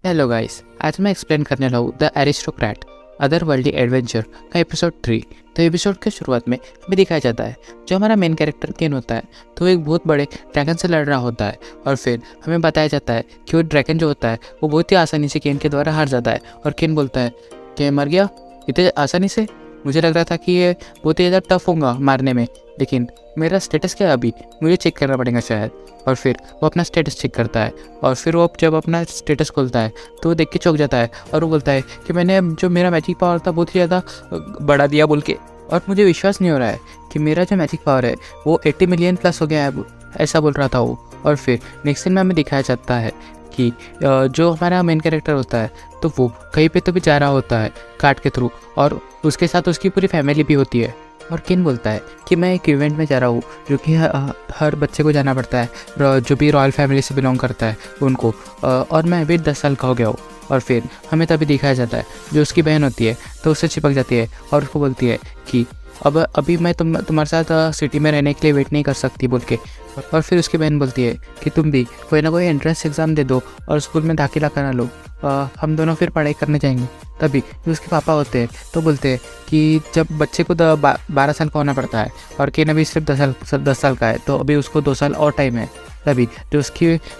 Hello guys, आज मैं explain करने वाला हूँ the aristocrat other worldly adventure का एपिसोड 3। तो एपिसोड के शुरुआत में भी दिखाया जाता है जो हमारा मेन कैरेक्टर केन होता है तो एक बहुत बड़े ड्रैगन से लड़ रहा होता है और फिर हमें बताया जाता है कि वो ड्रैगन जो होता है वो बहुत ही आसानी से केन के द्वारा हार जाता है। और केन बोलता है कि मर गया इतने आसानी से, मुझे लग रहा था कि ये बहुत ही ज़्यादा टफ होगा मारने में, लेकिन मेरा स्टेटस क्या है अभी, मुझे चेक करना पड़ेगा शायद। और फिर वो अपना स्टेटस चेक करता है और फिर वो जब अपना स्टेटस खोलता है तो वो देख के चौंक जाता है और वो बोलता है कि मैंने जो मेरा मैजिक पावर था बहुत ही ज़्यादा बढ़ा दिया बोल के, और मुझे विश्वास नहीं हो रहा है कि मेरा जो मैजिक पावर है वो 80 मिलियन प्लस हो गया है, ऐसा बोल रहा था वो। और फिर नेक्स्ट सीन में हमें दिखाया जाता है कि जो हमारा मेन कैरेक्टर होता है तो वो कहीं पे तो भी जा रहा होता है कार्ड के थ्रू, और उसके साथ उसकी पूरी फैमिली भी होती है। और केन बोलता है कि मैं एक इवेंट में जा रहा हूँ जो कि हर बच्चे को जाना पड़ता है जो भी रॉयल फैमिली से बिलोंग करता है उनको, और मैं अभी 10 साल का हो गया हूँ। और फिर हमें तभी दिखाया जाता है जो उसकी बहन होती है तो उससे चिपक जाती है और उसको बोलती है कि अब अभी मैं तुम्हारे साथ सिटी में रहने के लिए वेट नहीं कर सकती बोल के। और फिर उसकी बहन बोलती है कि तुम भी कोई ना कोई एंट्रेंस एग्ज़ाम दे दो और स्कूल में दाखिला करा लो, हम दोनों फिर पढ़ाई करने जाएंगे। तभी जो उसके पापा होते हैं तो बोलते हैं कि जब बच्चे को 12 साल का होना पड़ता है और केन अभी सिर्फ 10 साल का है तो अभी उसको 2 साल और टाइम है। तभी जो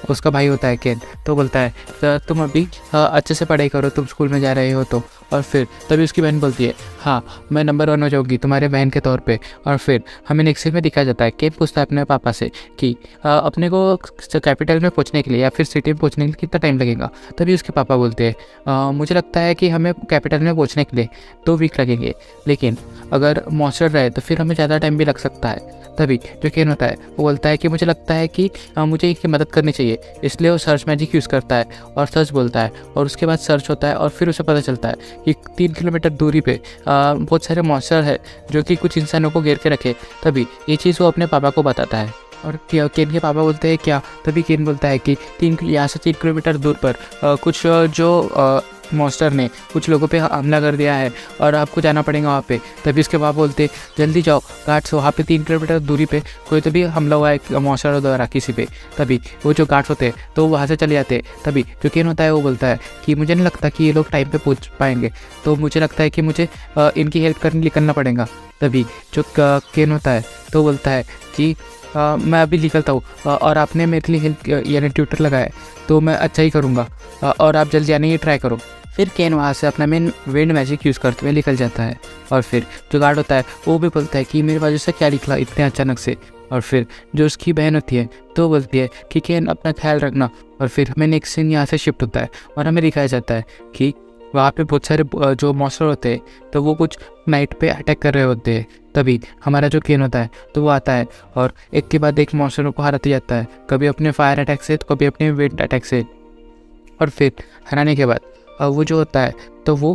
उसका भाई होता है केन तो बोलता है तो तुम अभी अच्छे से पढ़ाई करो, तुम स्कूल में जा रहे हो तो। और फिर तभी उसकी बहन बोलती है हाँ मैं नंबर 1 हो जाऊँगी तुम्हारे बहन के तौर पे। और फिर हमें नेक्स्ट सीन में दिखाया जाता है केन पूछता है अपने पापा से कि अपने को कैपिटल में पहुँचने के लिए या फिर सिटी में पहुँचने के लिए कितना टाइम लगेगा। तभी उसके पापा बोलते हैं मुझे लगता है कि हमें कैपिटल में पहुँचने के लिए 2 वीक लगेंगे, लेकिन अगर मॉन्स्टर रहे तो फिर हमें ज़्यादा टाइम भी लग सकता है। तभी जो केन होता है वो बोलता है कि मुझे लगता है कि मुझे इसकी मदद करनी चाहिए, इसलिए वो सर्च मैजिक यूज़ करता है और सर्च बोलता है और उसके बाद सर्च होता है और फिर उसे पता चलता है कि 3 किलोमीटर दूरी पे बहुत सारे मॉन्स्टर है जो कि कुछ इंसानों को घेर के रखे। तभी ये चीज़ वो अपने पापा को बताता है और केन के पापा बोलते हैं क्या। तभी केन बोलता है कि यहाँ से 3 किलोमीटर दूर पर कुछ जो मॉन्स्टर ने कुछ लोगों पे हमला कर दिया है और आपको जाना पड़ेगा वहाँ पे। तभी उसके बाप बोलते जल्दी जाओ गार्ड्स, वहाँ पे 3 किलोमीटर दूरी पे कोई तो भी हमला हुआ है मॉन्स्टर द्वारा किसी पे। तभी वो जो गार्ड्स होते हैं तो वहाँ से चले जाते हैं। तभी जो केन होता है वो बोलता है कि मुझे नहीं लगता कि ये लोग टाइम पे पहुँच पाएंगे, तो मुझे लगता है कि मुझे इनकी हेल्प करने निकलना पड़ेगा। तभी जो केन होता है तो बोलता है कि मैं अभी निकलता हूँ और आपने मेरे लिए हेल्प यानी ट्यूटर लगाया है तो मैं अच्छा ही करूँगा और आप जल्दी आने की ट्राई करो। फिर केन वहाँ से अपना मेन विंड मैजिक यूज़ करते हुए निकल जाता है। और फिर जो गार्ड होता है वो भी बोलता है कि मेरी वजह से क्या निकला इतने अचानक से। और फिर जो उसकी बहन होती है तो बोलती है कि केन अपना ख्याल रखना। और फिर हमें नेक्स्ट सीन यहाँ से शिफ्ट होता है और हमें दिखाया जाता है कि वहाँ पे बहुत सारे जो मॉन्स्टर होते हैं तो वो कुछ नाइट पे अटैक कर रहे होते हैं। तभी हमारा जो केन होता है तो वो आता है और एक के बाद एक मॉन्स्टरों को हराते जाता है, कभी अपने फायर अटैक से तो कभी अपने विंड अटैक से। और फिर हराने के बाद वो जो होता है तो वो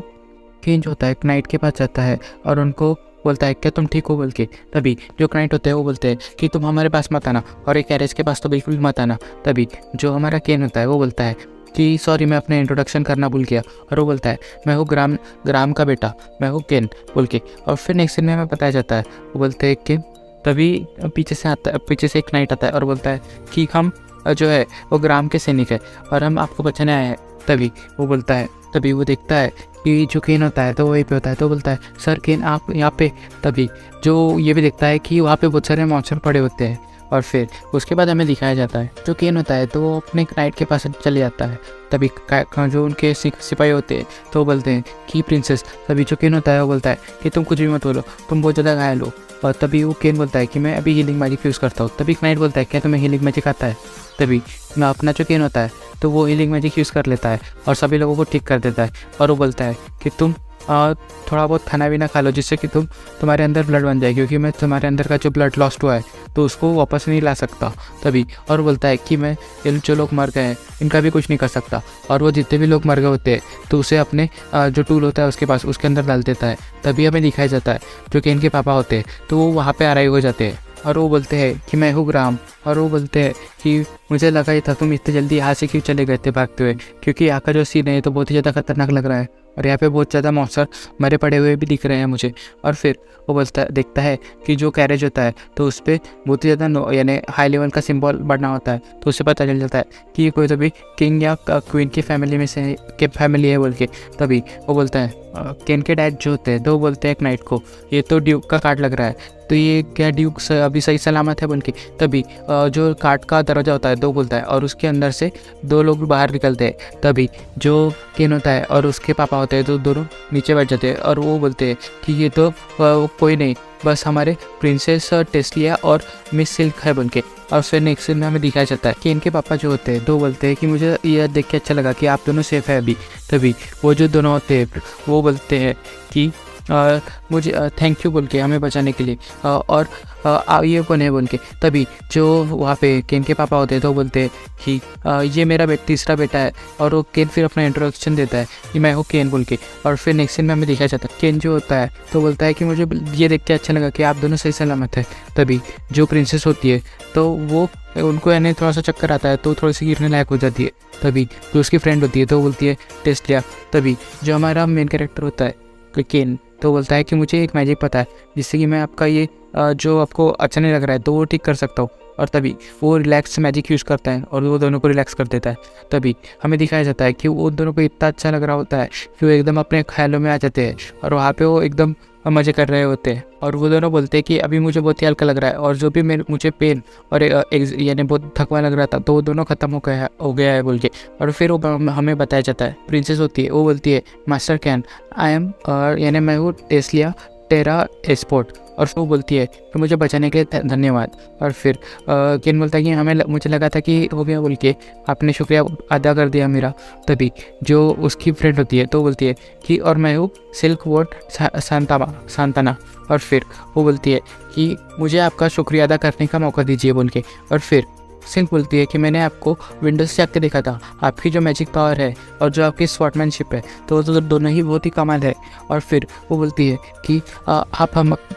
केन जो होता है नाइट के पास जाता है और उनको बोलता है क्या तुम ठीक हो बोल के। तभी जो क्लाइंट होते हैं वो बोलते हैं कि तुम हमारे पास मत आना और एक गैरेज के पास तो बिल्कुल मत आना। तभी जो हमारा केन होता है वो बोलता है कि सॉरी मैं अपने इंट्रोडक्शन करना भूल गया, और वो बोलता है मैं हूँ ग्राम का बेटा, मैं हूँ केन बोल के। और फिर नेक्स्ट सीन में हमें बताया जाता है वो बोलते हैं कि तभी पीछे से एक नाइट आता है और बोलता है कि हम जो है वो ग्राम के सैनिक है और हम आपको बचाने आए हैं। तभी वो बोलता है, तभी वो देखता है कि जो केन होता है तो वहीं पे होता है तो बोलता है सर केन आप यहाँ पे। तभी जो ये भी देखता है कि वहाँ पे बहुत सारे मॉन्स्टर पड़े होते हैं। और फिर उसके बाद हमें दिखाया जाता है जो केन होता है तो वो अपने नाइट के पास चले जाता है। तभी जो उनके सिपाही होते हैं तो वो बोलते हैं कि प्रिंसेस। तभी जो केन होता है वो बोलता है कि तुम कुछ भी मत बोलो, तुम बहुत ज़्यादा घायल हो। और तभी वो केन बोलता है कि मैं अभी हीलिंग मैजिक यूज़ करता हूँ। तभी नाइट बोलता है क्या तुम्हें हीलिंग मैजिक आता है। तभी मैं अपना जो केन होता है तो वो हीलिंग मैजिक यूज़ कर लेता है और सभी लोगों को ठीक कर देता है। और वो बोलता है कि तुम थोड़ा बहुत खाना भी ना खा लो जिससे कि तुम्हारे अंदर ब्लड बन जाए, क्योंकि मैं तुम्हारे अंदर का जो ब्लड लॉस्ट हुआ है तो उसको वापस नहीं ला सकता। तभी और बोलता है कि मैं इन जो लोग मर गए हैं इनका भी कुछ नहीं कर सकता। और वो जितने भी लोग मर गए होते हैं तो उसे अपने जो टूल होता है उसके पास उसके अंदर डाल देता है। तभी हमें दिखाया जाता है जो कि इनके पापा होते हैं तो वो वहाँ पर अराइव हो जाते हैं और वो बोलते हैं कि मैं हूँ ग्राम। और वो बोलते हैं कि मुझे लगा ही था तुम इतने जल्दी यहाँ से क्यों चले गए थे भागते हुए, क्योंकि यहाँ का जो सीन है तो बहुत ही ज़्यादा खतरनाक लग रहा है और यहाँ पे बहुत ज़्यादा मॉन्स्टर मरे पड़े हुए भी दिख रहे हैं मुझे। और फिर वो देखता है कि जो कैरेज होता है तो उस पर बहुत ही ज़्यादा यानी हाई लेवल का सिंबल बढ़ना होता है, तो उससे पता चल जाता है कि ये कोई तो भी किंग या क्वीन की फैमिली में से के फैमिली है बोल के। तभी वो बोलता है केन के डैड जो होते हैं तो वो बोलते हैं एक नाइट को, ये तो ड्यूक का कार्ड लग रहा है, तो ये क्या ड्यूक अभी सही सलामत है बोल के। तभी जो कार्ड का दरवाजा होता है तो बोलता है और उसके अंदर से 2 लोग बाहर निकलते हैं। तभी जो केन होता है और उसके पापा होते हैं तो दोनों नीचे बैठ जाते हैं और वो बोलते हैं कि ये तो कोई नहीं, बस हमारे प्रिंसेस टेस्लिया और मिस सिल्क है बोल के। और फिर नेक्स्ट सीन में हमें दिखाया जाता है कि इनके पापा जो होते हैं तो बोलते हैं कि मुझे ये देख के अच्छा लगा कि आप दोनों सेफ है अभी। तभी वो जो दोनों होते हैं वो बोलते हैं कि मुझे थैंक यू बोल के हमें बचाने के लिए, और ये कौन है बोल के। तभी जो वहाँ पे केन के पापा होते हैं तो बोलते हैं कि ये मेरा तीसरा बेटा है, और वो केन फिर अपना इंट्रोडक्शन देता है कि मैं हूँ केन बोल के। और फिर नेक्स्ट सीन में हमें दिखाया जाता है केन जो होता है तो बोलता है कि मुझे ये देख के अच्छा लगा कि आप दोनों सही सलामत है। तभी जो प्रिंसेस होती है तो वो उनको यानी थोड़ा सा चक्कर आता है तो थोड़ी सी गिरने लायक हो जाती है। तभी जो उसकी फ्रेंड होती है तो बोलती है टेस्लिया। तभी जो हमारा मेन कैरेक्टर होता है केन तो बोलता है कि मुझे एक मैजिक पता है जिससे कि मैं आपका ये जो आपको अच्छा नहीं लग रहा है तो वो ठीक कर सकता हूँ। और तभी वो रिलैक्स मैजिक यूज़ करता है और वो दोनों को रिलैक्स कर देता है। तभी हमें दिखाया जाता है कि वो दोनों को इतना अच्छा लग रहा होता है कि वो एकदम अपने ख्यालों में आ जाते हैं और वहाँ पे वो एकदम मज़े कर रहे होते हैं। और वो दोनों बोलते हैं कि अभी मुझे बहुत ही हल्का लग रहा है और जो भी मुझे पेन और यानी बहुत थकवा लग रहा था तो वो दोनों ख़त्म हो गया है बोल के। और फिर वो हमें बताया जाता है प्रिंसेस होती है वो बोलती है मास्टर कैन आई एम, और यानी मैं हूँ टेस्लिया टेरा एस्पोर्ट। और वो बोलती है कि मुझे बचाने के लिए धन्यवाद। और फिर केन बोलता है कि मुझे लगा था कि हो गया बोल के, आपने शुक्रिया अदा कर दिया मेरा। तभी जो उसकी फ्रेंड होती है तो बोलती है कि और मैं हूँ सिल्क वोट सांताना। और फिर वो बोलती है कि मुझे आपका शुक्रिया अदा करने का मौका दीजिए बोल के। और फिर सिल्क बोलती है कि मैंने आपको विंडोज से आके देखा था, आपकी जो मैजिक पावर है और जो आपकी स्वॉर्डमैनशिप है तो दोनों ही बहुत ही कमाल है। और फिर वो बोलती है कि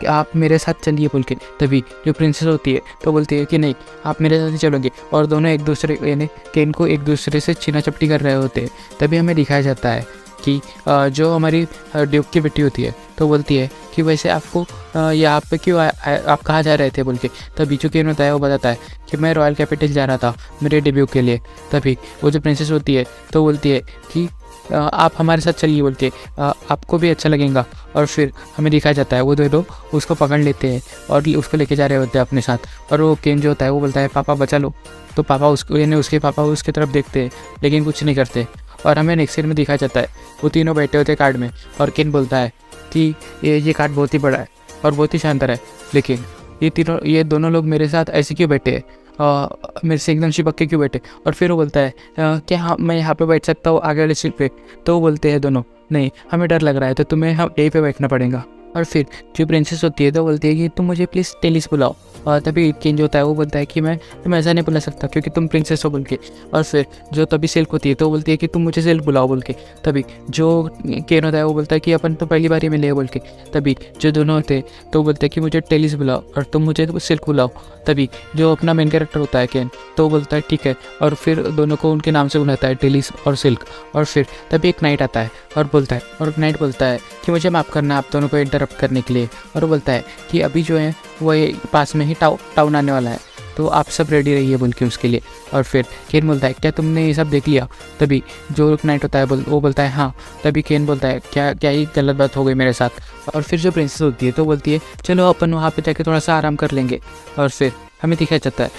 आप मेरे साथ चलिए बोल के। तभी जो प्रिंसेस होती है तो बोलती है कि नहीं आप मेरे साथ ही चलोगे, और दोनों एक दूसरे यानी केन को एक दूसरे से छीना चपटी कर रहे होते हैं। तभी हमें दिखाया जाता है कि जो हमारी ड्यूक की बेटी होती है तो बोलती है कि वैसे आपको यहाँ पे क्यों आप कहाँ जा रहे थे बोल के। तभी जो केन होता है वो बताता है कि मैं रॉयल कैपिटल जा रहा था मेरे डेब्यू के लिए। तभी वो जो प्रिंसेस होती है तो बोलती है कि आप हमारे साथ चलिए बोल के, आपको भी अच्छा लगेगा। और फिर हमें दिखाया जाता है वो दोनों उसको पकड़ लेते हैं और उसको लेके जा रहे होते हैं अपने साथ। और वो केन जो होता है वो बोलता है पापा बचा लो, तो पापा उसको यानी उसके पापा उसकी तरफ देखते हैं लेकिन कुछ नहीं करते। और हमें नेक्स्ट सीन में दिखाया जाता है वो तीनों बैठे होते हैं कार्ड में, और केन बोलता है कि ये कार्ड बहुत ही बड़ा है और बहुत ही शानदार है, लेकिन ये दोनों लोग मेरे साथ ऐसे क्यों बैठे हैं, मेरे से एकदम चिपक के क्यों बैठे। और फिर वो बोलता है क्या हाँ मैं यहाँ पे बैठ सकता हूँ आगे वाले सीट पे। तो वो बोलते हैं दोनों नहीं हमें डर लग रहा है तो तुम्हें हम यहीं पे बैठना पड़ेगा। और फिर जो प्रिंसेस होती है तो बोलती है कि तुम मुझे प्लीज़ टेलिस बुलाओ। और तभी केन जो होता है वो बोलता है कि मैं तुम ऐसा नहीं बुला सकता क्योंकि तुम प्रिंसेस हो बोल के। और फिर जो तभी सिल्क होती है तो बोलती है कि तुम मुझे सिल्क बुलाओ बोल के। तभी जो केन होता है वो बोलता है कि अपन तो पहली बार ही मिले बोल के। तभी जो दोनों होते हैं तो बोलते हैं कि मुझे टेलिस बुलाओ और तुम मुझे सिल्क बुलाओ। तभी जो अपना मेन कैरेक्टर होता है केन तो बोलता है ठीक है, और फिर दोनों को उनके नाम से बुलाता है टेलिस और सिल्क। और फिर तभी एक नाइट आता है और नाइट बोलता है कि मुझे माफ़ करना आप दोनों को इंटरप्ट करने के लिए। और वो बोलता है कि अभी जो है वो पास में ही टाउन आने वाला है तो आप सब रेडी रहिए बोल के उसके लिए। और फिर केन बोलता है क्या तुमने ये सब देख लिया। तभी जो नाइट होता है वो बोलता है हाँ। तभी केन बोलता है क्या ही गलत बात हो गई मेरे साथ। और फिर जो प्रिंसेस होती है तो बोलती है चलो अपन वहाँ पे जाके थोड़ा सा आराम कर लेंगे। और फिर हमें दिखाया जाता है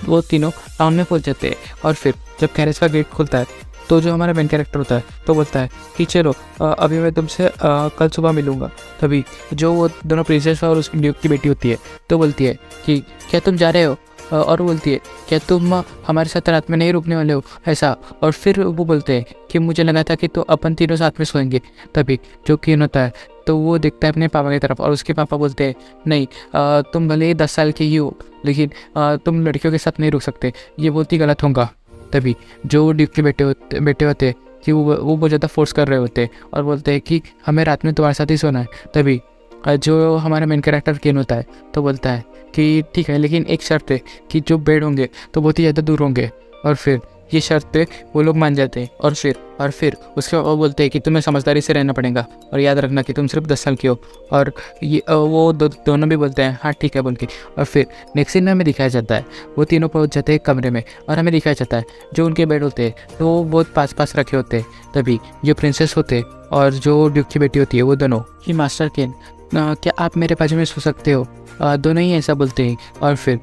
वो तीनों टाउन में पहुँच जाते हैं। और फिर जब कैरेज का गेट खुलता है तो जो हमारा मेन कैरेक्टर होता है तो बोलता है कि चलो अभी मैं तुमसे कल सुबह मिलूँगा। तभी जो वो दोनों प्रिंसेस और उसकी ड्यूक की बेटी होती है तो बोलती है कि क्या तुम जा रहे हो, और बोलती है क्या तुम हमारे साथ रात में नहीं रुकने वाले हो ऐसा। और फिर वो बोलते हैं कि मुझे लगा था कि तो अपन तीनों साथ में सोएंगे। तभी जो केन होता है तो वो देखता है अपने पापा की तरफ और उसके पापा बोलते हैं नहीं तुम भले ही 10 साल के ही हो लेकिन तुम लड़कियों के साथ नहीं रुक सकते, ये बहुत ही गलत होगा। तभी जो ड्यूक के बेटे होते कि वो बहुत ज़्यादा फोर्स कर रहे होते और बोलते हैं कि हमें रात में तुम्हारे साथ ही सोना है। तभी जो हमारा मेन कैरेक्टर केन होता है तो बोलता है कि ठीक है लेकिन एक शर्त है कि जो बेड होंगे तो बहुत ही ज़्यादा दूर होंगे। और फिर ये शर्त पे वो लोग मान जाते हैं। और फिर उसके बाद वो बोलते हैं कि तुम्हें समझदारी से रहना पड़ेगा और याद रखना कि तुम सिर्फ 10 साल की हो। और ये वो दोनों भी बोलते हैं हाँ ठीक है बोल के। और फिर नेक्स्ट सीन में हमें दिखाया जाता है वो तीनों पहुंच जाते हैं कमरे में और हमें दिखाया जाता है जो उनके बेड होते हैं तो वो बहुत पास रखे होते हैं। तभी जो प्रिंसेस होते हैं और जो ड्यूक की बेटी होती है वो दोनों कि मास्टर केन क्या आप मेरे बाजू में सो सकते हो। दोनों ही ऐसा बोलते हैं। और फिर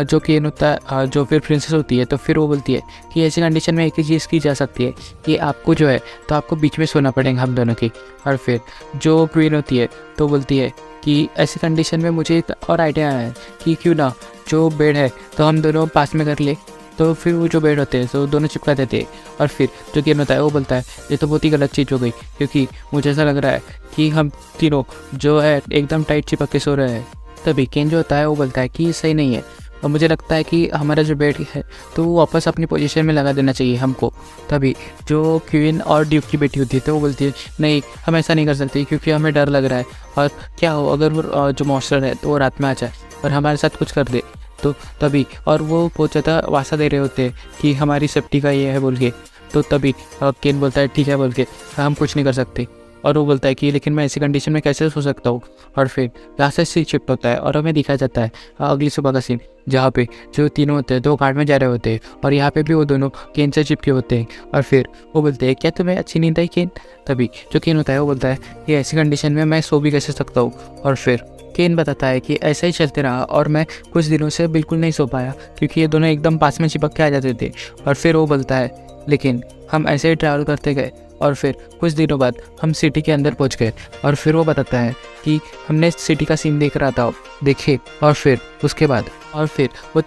जो केन होता है जो फिर प्रिंसेस होती है तो फिर वो बोलती है कि ऐसी कंडीशन में एक ही चीज़ की जा सकती है कि आपको जो है तो आपको बीच में सोना पड़ेगा हम दोनों की। और फिर जो क्वीन होती है तो बोलती है कि ऐसी कंडीशन में मुझे एक और आइडिया आया है कि क्यों ना जो बेड है तो हम दोनों पास में कर ले। तो फिर वो जो बेड होते हैं तो दोनों चिपका देते हैं। और फिर जो केन होता है वो बोलता है ये तो बहुत ही गलत चीज़ हो गई क्योंकि मुझे ऐसा लग रहा है कि हम तीनों जो है एकदम टाइट चिपक के सो रहे हैं। तभी केन जो होता है वो बोलता है कि ये सही नहीं है और मुझे लगता है कि हमारा जो बेड है तो वो वापस अपनी पोजीशन में लगा देना चाहिए हमको। तभी जो क्वीन और ड्यूक की बेटी होती है तो वो बोलती है नहीं हम ऐसा नहीं कर सकते क्योंकि हमें डर लग रहा है और क्या हो अगर वो जो मॉन्स्टर है तो वो रात में आ जाए और हमारे साथ कुछ कर दे। तो तभी और वो बहुत ज़्यादा वासा दे रहे होते हैं कि हमारी सेफ्टी का ये है बोल के। तो तभी केन बोलता है ठीक है बोल के हम कुछ नहीं कर सकते। और वो बोलता है कि लेकिन मैं ऐसी कंडीशन में कैसे सो सकता हूँ। और फिर यहाँ से सीन शिफ्ट होता है और हमें दिखाया जाता है अगली सुबह का सीन जहाँ पे जो तीनों होते हैं दो गार्ड में जा रहे होते हैं और यहाँ पे भी वो दोनों केन से चिपके होते हैं। और फिर वो बोलते हैं क्या तुम्हें अच्छी नींद आई केन। तभी जो केन होता है वो बोलता है कि ऐसी कंडीशन में मैं सो भी कैसे सकता हूँ। और फिर केन बताता है कि ऐसा ही चलते रहा और मैं कुछ दिनों से बिल्कुल नहीं सो पाया क्योंकि ये दोनों एकदम पास में चिपक के आ जाते थे। और फिर वो बोलता है लेकिन हम ऐसे ही ट्रैवल करते गए और फिर कुछ दिनों बाद हम सिटी के अंदर पहुंच गए। और फिर वो बताता है कि हमने सिटी का सीन देख रहा था देखे। और फिर उसके बाद और फिर वो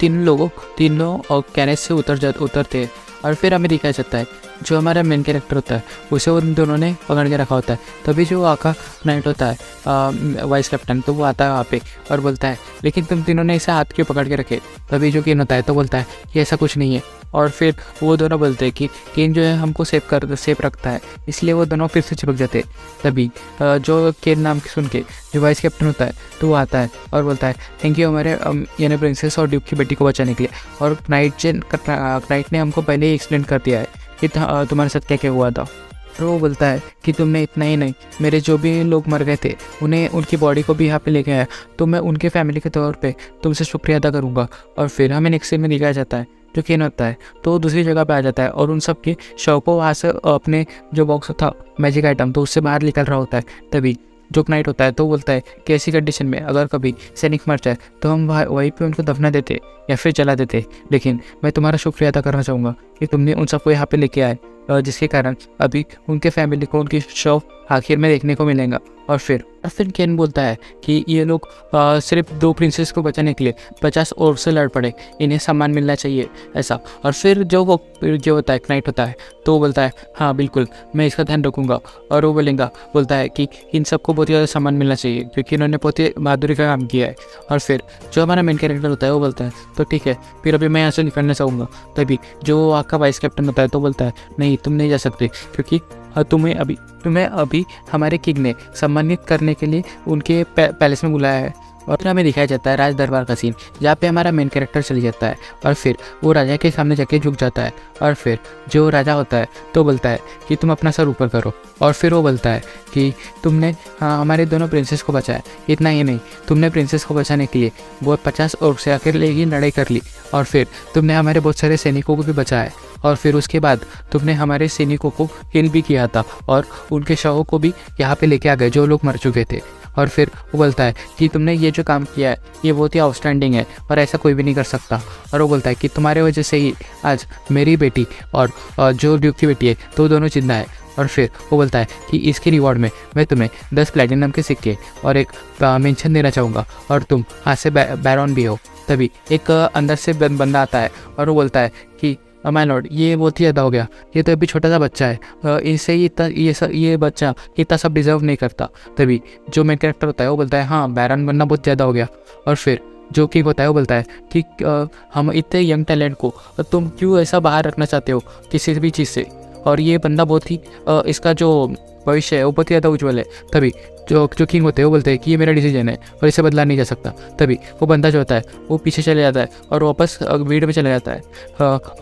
तीनों और कैनेस से उतरते हैं। और फिर हमें दिखाया जाता है जो हमारा मेन कैरेक्टर होता है उसे उन दोनों ने पकड़ के रखा होता है। तभी जो आका नाइट होता है वाइस कैप्टन तो वो आता है वहाँ पे और बोलता है लेकिन तुम तीनों ने इसे हाथ क्यों पकड़ के रखे। तभी जो केन होता है तो बोलता है कि ऐसा कुछ नहीं है। और फिर वो दोनों बोलते हैं कि केन जो है हमको सेफ रखता है इसलिए वो दोनों फिर से चिपक जाते हैं। तभी जो केन नाम की सुन के जो वाइस कैप्टन होता है तो वो आता है और बोलता है थैंक यू हमारे यानी प्रिंसेस और ड्यूक की बेटी को बचाने के लिए। और नाइट ने हमको पहले ही एक्सप्लेन कर दिया है कि तुम्हारे साथ क्या क्या हुआ था। तो वो बोलता है कि तुमने इतना ही नहीं मेरे जो भी लोग मर गए थे उन्हें उनकी बॉडी को भी यहाँ पे लेके आया तो मैं उनके फैमिली के तौर पे तुमसे शुक्रिया अदा करूँगा। और फिर हमें नेक्स्ट सीन में दिखाया जाता है जो केन होता है तो दूसरी जगह पे आ जाता है और उन सब के शव को वहाँ से अपने जो बॉक्स था मैजिक आइटम तो उससे बाहर निकल रहा होता है। तभी जो नाइट होता है तो बोलता है कि ऐसी कंडीशन में अगर कभी सैनिक मर जाए तो हम वहीं पे उनको दफना देते या फिर जला देते। लेकिन मैं तुम्हारा शुक्रिया अदा करना चाहूँगा कि तुमने उन सबको यहाँ पे लेके आए जिसके कारण अभी उनके फैमिली को उनकी शव आखिर में देखने को मिलेगा। और फिर केन बोलता है कि ये लोग सिर्फ 2 प्रिंसेस को बचाने के लिए 50 और से लड़ पड़े इन्हें सम्मान मिलना चाहिए ऐसा। और फिर जो होता है नाइट होता है तो वो बोलता है हाँ बिल्कुल मैं इसका ध्यान रखूँगा। और वो बोलता है कि इन सबको बहुत ही ज़्यादा सम्मान मिलना चाहिए क्योंकि इन्होंने बहुत ही बहादुरी का काम किया है। और फिर जो हमारा मेन कैरेक्टर होता है वो बोलता है तो ठीक है फिर अभी मैं यहाँ से निकलना चाहूँगा। तभी जो आपका वाइस कैप्टन होता है तो बोलता है नहीं तुम नहीं जा सकते क्योंकि तुम्हें अभी हमारे किंग ने सम्मानित करने के लिए उनके पैलेस में बुलाया है। और फिर हमें दिखाया जाता है राज दरबार का सीन जहाँ पे हमारा मेन कैरेक्टर चली जाता है और फिर वो राजा के सामने जाके झुक जाता है। और फिर जो राजा होता है तो बोलता है कि तुम अपना सर ऊपर करो। और फिर वो बोलता है कि तुमने हमारे दोनों प्रिंसेस को बचाया। इतना ही नहीं तुमने प्रिंसेस को बचाने के लिए वो 50 और से अकेले ही लड़ाई कर ली। और फिर तुमने हमारे बहुत सारे सैनिकों को भी बचाया। और फिर उसके बाद तुमने हमारे सैनिकों को किल भी किया था और उनके शवों को भी यहाँ पे लेके आ गए जो लोग मर चुके थे। और फिर वो बोलता है कि तुमने ये जो काम किया है ये बहुत ही आउटस्टैंडिंग है और ऐसा कोई भी नहीं कर सकता। और वो बोलता है कि तुम्हारे वजह से ही आज मेरी बेटी और जो ड्यूक की बेटी है तो दोनों जिंदा है। और फिर वो बोलता है कि इसके रिवॉर्ड में मैं तुम्हें 10 प्लैटिनम के सिक्के और एक मेंशन देना चाहूँगा और तुम आज से बैरॉन भी हो। तभी एक अंदर से बंदा आता है और वो बोलता है कि माय लॉर्ड ये बहुत ही ज़्यादा हो गया, ये तो अभी छोटा सा बच्चा है, इससे ही इतना ये बच्चा इतना सब डिजर्व नहीं करता। तभी जो मेन कैरेक्टर होता है वो बोलता है हाँ बैरन बनना बहुत ज़्यादा हो गया। और फिर जो किंग होता है वो बोलता है कि हम इतने यंग टैलेंट को तुम क्यों ऐसा बाहर रखना चाहते हो किसी भी चीज़ से। और ये बंदा बहुत ही इसका जो भविष्य है वो बहुत ही ज़्यादा उज्ज्वल है। तभी जो किंग होते हैं वो बोलते हैं कि ये मेरा डिसीजन है और इसे बदला नहीं जा सकता। तभी वो बंदा जो होता है वो पीछे चले जाता है और वापस भीड़ में चला जाता है।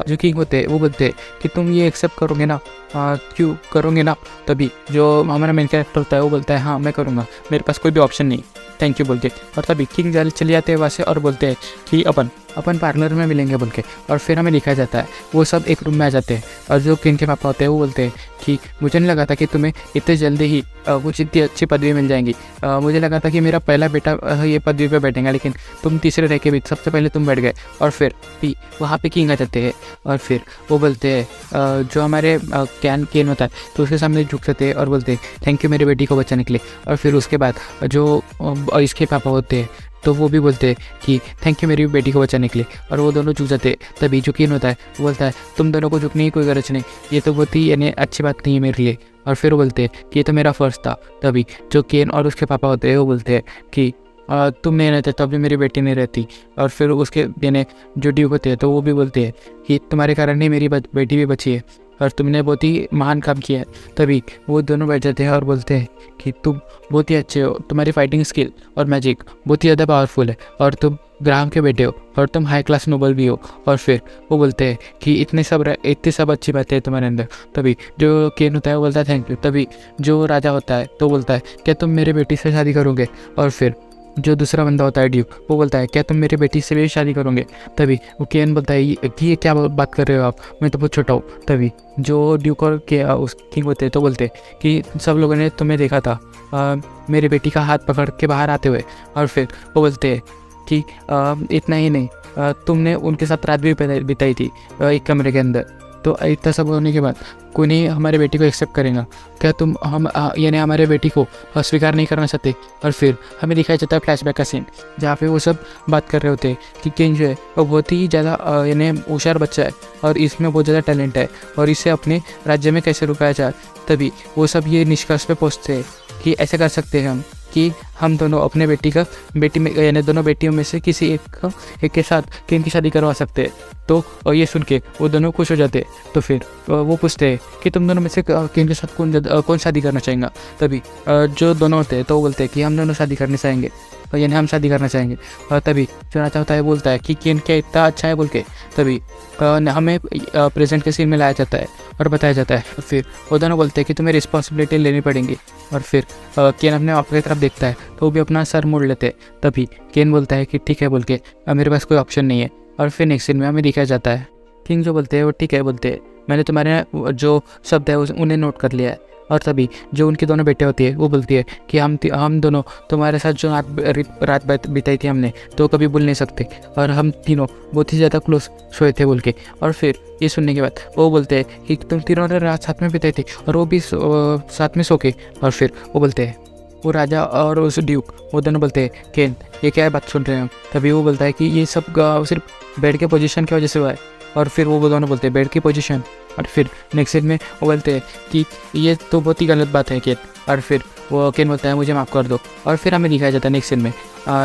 जो किंग होते हैं वो बोलते हैं कि तुम ये एक्सेप्ट करोगे ना, क्यों करोगे ना। तभी जो हमारा मेन कैरेक्टर होता है वो बोलता है हाँ मैं करूँगा, मेरे पास कोई भी ऑप्शन नहीं, थैंक यू बोल के। और तभी किंग चले जाते हैं वहाँ से और बोलते हैं कि अपन पार्लर में मिलेंगे बोल के। और फिर हमें लिखा जाता है वो सब एक रूम में आ जाते हैं और जो किंग के पापा होते हैं वो बोलते हैं कि मुझे नहीं लगा था कि तुम्हें इतने जल्दी ही कुछ इतनी अच्छी पदवी मिल जाएंगी। मुझे लगा था कि मेरा पहला बेटा ये पदवी पे बैठेगा, लेकिन तुम तीसरे रह के भी सबसे पहले तुम बैठ गए। और फिर भी वहाँ पे किंग आ जाते हैं और फिर वो बोलते हैं जो हमारे केन होता है तो उसके सामने झुक जाते हैं और बोलते हैं थैंक यू मेरी बेटी को बचाने के लिए। और फिर उसके बाद जो इसके पापा होते हैं तो वो भी बोलते हैं कि थैंक यू मेरी बेटी को बचाने के लिए, और वो दोनों झुक जाते हैं। तभी जो किन होता है वो बोलता है तुम दोनों को झुकने की कोई गरज नहीं, ये तो बहुत ही यानी अच्छी बात नहीं है मेरे लिए। और फिर वो बोलते हैं कि ये तो मेरा फ़र्ज़ था। तभी जो केन और उसके पापा होते हैं वो बोलते हैं कि तुम नहीं रहते तब भी मेरी बेटी नहीं रहती। और फिर उसके यानी जो ड्यूक होते हैं तो वो भी बोलते हैं कि तुम्हारे कारण ही मेरी बेटी भी बची है और तुमने बहुत ही महान काम किया है। तभी वो दोनों बैठ जाते हैं और बोलते हैं कि तुम बहुत ही अच्छे हो, तुम्हारी फाइटिंग स्किल और मैजिक बहुत ही ज़्यादा पावरफुल है और तुम ग्राहम के बेटे हो और तुम हाई क्लास नोबल भी हो। और फिर वो बोलते हैं कि इतनी सब अच्छी बातें हैं तुम्हारे अंदर। तभी जो केन होता है वो बोलता है थैंक यू। तभी जो राजा होता है तो बोलता है क्या तुम मेरे बेटी से शादी करोगे। और फिर जो दूसरा बंदा होता है ड्यूक वो बोलता है क्या तुम मेरी बेटी से भी शादी करोगे। तभी वो केन बोलता है कि ये क्या बात कर रहे हो आप, मैं तो बहुत छोटा हूँ। तभी जो ड्यूक और उस किंग होते हैं तो बोलते हैं कि सब लोगों ने तुम्हें देखा था मेरी बेटी का हाथ पकड़ के बाहर आते हुए। और फिर वो बोलते हैं कि इतना ही नहीं, तुमने उनके साथ रात भी बिताई थी एक कमरे के अंदर। तो इतना सब होने के बाद कोई नहीं हमारे बेटी को एक्सेप्ट करेगा, क्या तुम हम यानी हमारे बेटी को स्वीकार नहीं करना चाहते। और फिर हमें दिखाया जाता है फ्लैशबैक का सीन जहाँ पे वो सब बात कर रहे होते हैं कि किंग जो है वो बहुत ही ज़्यादा यानी होशियार बच्चा है और इसमें बहुत ज़्यादा टैलेंट है और इसे अपने राज्य में कैसे रुकाया जाए। तभी वो सब ये निष्कर्ष पे पहुँचते हैं कि ऐसे कर सकते हैं हम कि हम दोनों अपने बेटी में यानी दोनों बेटियों में से किसी एक के साथ किंग की शादी करवा सकते हैं। तो ये सुन के वो दोनों खुश हो जाते हैं। तो फिर वो पूछते हैं कि तुम दोनों में से किंग के साथ कौन शादी करना चाहेंगे। तभी जो दोनों होते हैं तो वो बोलते हैं कि हम दोनों शादी करना चाहेंगे, यानी हम शादी करना चाहेंगे। और तभी जो राजा होता है बोलता है कि किंग क्या इतना अच्छा है बोल के। तभी हमें प्रेजेंट के सीन में लाया जाता है और बताया जाता है। फिर वो दोनों बोलते हैं कि तुम्हें रिस्पॉन्सिबिलिटी लेनी पड़ेगी। और फिर केन अपने आप की तरफ देखता है तो वो भी अपना सर मोड़ लेते हैं। तभी केन बोलता है कि ठीक है बोल के मेरे पास कोई ऑप्शन नहीं है। और फिर नेक्स्ट सीन में हमें दिखाया जाता है किंग जो बोलते हैं वो ठीक है बोलते हैं, मैंने तुम्हारे जो शब्द है उन्हें नोट कर लिया है। और तभी जो उनकी दोनों बेटे होती है वो बोलती है कि हम दोनों तुम्हारे साथ जो रात बिताई थी हमने तो कभी भूल नहीं सकते और हम तीनों बहुत ही ज़्यादा क्लोज सोए थे बोल के। और फिर ये सुनने के बाद वो बोलते हैं कि तुम तीनों ने रात साथ में बिताई थी और वो भी साथ में सो के। और फिर वो बोलते हैं वो राजा और उस ड्यूक वो दोनों बोलते हैं केन ये क्या बात सुन रहे हैं हम। तभी वो बोलता है कि ये सब सिर्फ बेड के पोजीशन की वजह से हुआ है। और फिर वो दोनों बोलते हैं बेड की पोजीशन। और फिर नेक्स्ट सीन में वो बोलते हैं कि ये तो बहुत ही गलत बात है केन। और फिर वो केन बोलता है मुझे माफ़ कर दो। और फिर हमें दिखाया जाता है नेक्स्ट सीन में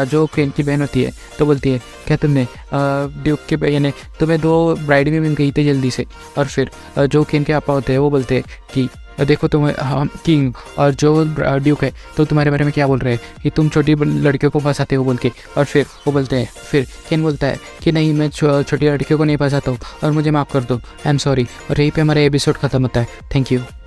जो केन की बहन होती है तो बोलती है क्या तुमने ड्यूक के यानी तुम्हें 2 ब्राइड भी मिल गई थी जल्दी से। और फिर जो केन के पापा होते हैं वो बोलते हैं कि देखो तुम हम किंग और जो ड्यूक है तो तुम्हारे बारे में क्या बोल रहे हैं कि तुम छोटी लड़कियों को फंसाते हो बोल के। और फिर वो बोलते हैं फिर केन बोलता है कि नहीं मैं छोटी लड़कियों को नहीं फंसाता हूँ और मुझे माफ़ कर दो, आई एम सॉरी। और यहीं पे हमारा एपिसोड ख़त्म होता है। Thank you.